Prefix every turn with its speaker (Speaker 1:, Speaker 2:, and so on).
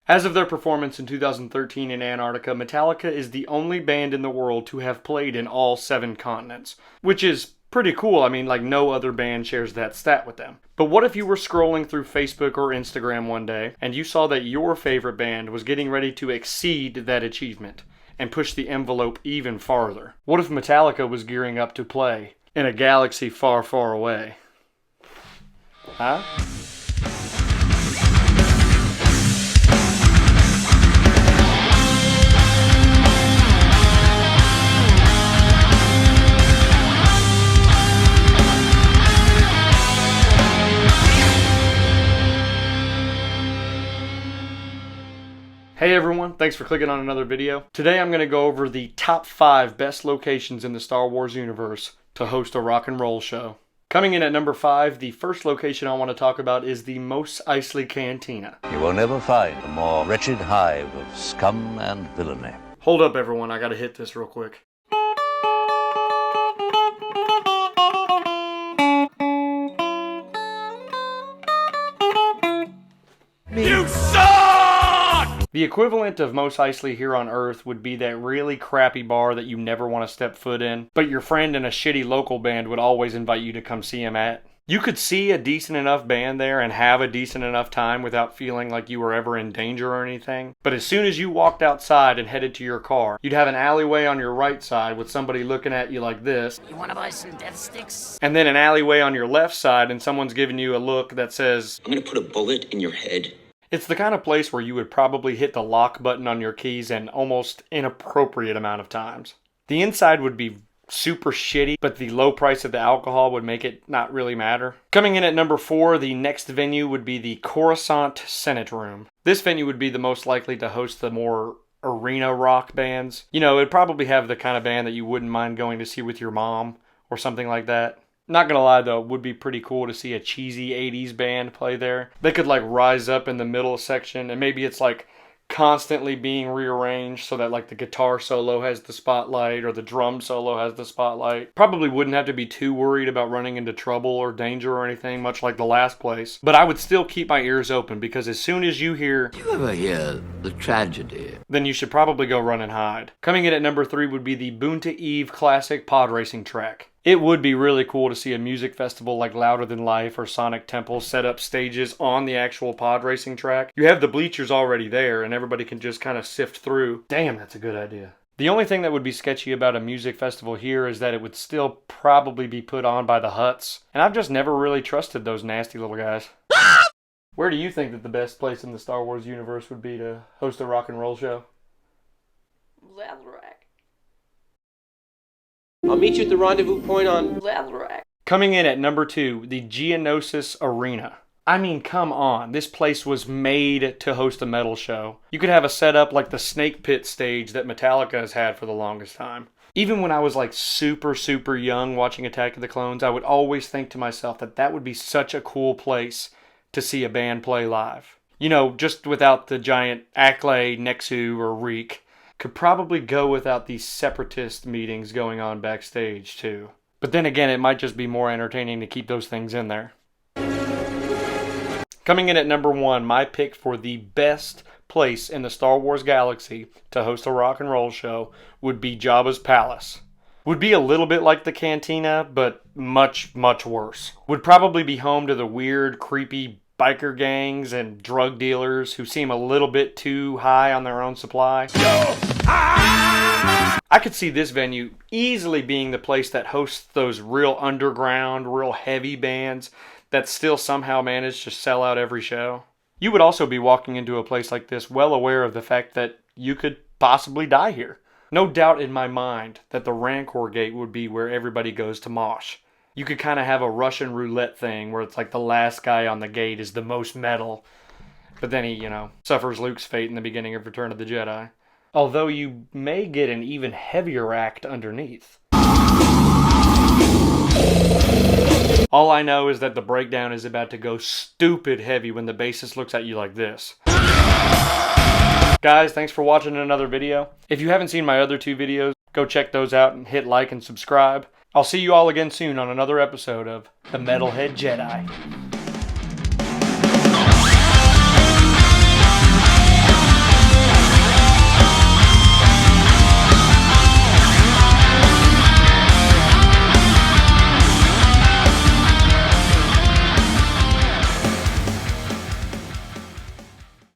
Speaker 1: As of their performance in 2013 in Antarctica, Metallica is the only band in the world to have played in all 7 continents, which is pretty cool. I mean, like, no other band shares that stat with them. But what if you were scrolling through Facebook or Instagram one day and you saw that your favorite band was getting ready to exceed that achievement and push the envelope even farther? What if Metallica was gearing up to play in a galaxy far, far away? Huh? Hey everyone, thanks for clicking on another video. Today I'm going to go over the top 5 best locations in the Star Wars universe to host a rock and roll show. Coming in at number 5, the first location I want to talk about is the Mos Eisley Cantina.
Speaker 2: You will never find a more wretched hive of scum and villainy.
Speaker 1: Hold up everyone, I gotta hit this real quick. You suck! The equivalent of Mos Eisley here on Earth would be that really crappy bar that you never want to step foot in, but your friend in a shitty local band would always invite you to come see him at. You could see a decent enough band there and have a decent enough time without feeling like you were ever in danger or anything. But as soon as you walked outside and headed to your car, you'd have an alleyway on your right side with somebody looking at you like this.
Speaker 3: You wanna buy some death sticks?
Speaker 1: And then an alleyway on your left side and someone's giving you a look that says,
Speaker 4: I'm gonna put a bullet in your head.
Speaker 1: It's the kind of place where you would probably hit the lock button on your keys an almost inappropriate amount of times. The inside would be super shitty, but the low price of the alcohol would make it not really matter. Coming in at number 4, the next venue would be the Coruscant Senate Room. This venue would be the most likely to host the more arena rock bands. You know, it'd probably have the kind of band that you wouldn't mind going to see with your mom or something like that. Not gonna lie though, it would be pretty cool to see a cheesy 80s band play there. They could like rise up in the middle section and maybe it's like constantly being rearranged so that like the guitar solo has the spotlight or the drum solo has the spotlight. Probably wouldn't have to be too worried about running into trouble or danger or anything, much like the last place. But I would still keep my ears open because as soon as you hear,
Speaker 5: "Do you ever hear the tragedy?"
Speaker 1: then you should probably go run and hide. Coming in at number 3 would be the Boonta Eve Classic Pod Racing Track. It would be really cool to see a music festival like Louder Than Life or Sonic Temple set up stages on the actual pod racing track. You have the bleachers already there and everybody can just kind of sift through. Damn, that's a good idea. The only thing that would be sketchy about a music festival here is that it would still probably be put on by the Hutts. And I've just never really trusted those nasty little guys. Where do you think that the best place in the Star Wars universe would be to host a rock and roll show?
Speaker 3: Leatherack.
Speaker 6: I'll meet you at the rendezvous point on
Speaker 3: Leatherack.
Speaker 1: Coming in at number 2, the Geonosis Arena. I mean, come on. This place was made to host a metal show. You could have a setup like the Snake Pit stage that Metallica has had for the longest time. Even when I was like super young watching Attack of the Clones, I would always think to myself that that would be such a cool place to see a band play live. You know, just without the giant Acklay, Nexu, or Reek. Could probably go without these separatist meetings going on backstage too. But then again, it might just be more entertaining to keep those things in there. Coming in at number 1, my pick for the best place in the Star Wars galaxy to host a rock and roll show would be Jabba's Palace. Would be a little bit like the Cantina, but much worse. Would probably be home to the weird, creepy biker gangs and drug dealers who seem a little bit too high on their own supply. I could see this venue easily being the place that hosts those real underground, real heavy bands that still somehow manage to sell out every show. You would also be walking into a place like this well aware of the fact that you could possibly die here. No doubt in my mind that the Rancor Gate would be where everybody goes to mosh. You could kind of have a Russian roulette thing where it's like the last guy on the gate is the most metal. But then he, you know, suffers Luke's fate in the beginning of Return of the Jedi. Although you may get an even heavier act underneath. All I know is that the breakdown is about to go stupid heavy when the bassist looks at you like this. Guys, thanks for watching another video. If you haven't seen my other 2 videos, go check those out and hit like and subscribe. I'll see you all again soon on another episode of The Metalhead Jedi.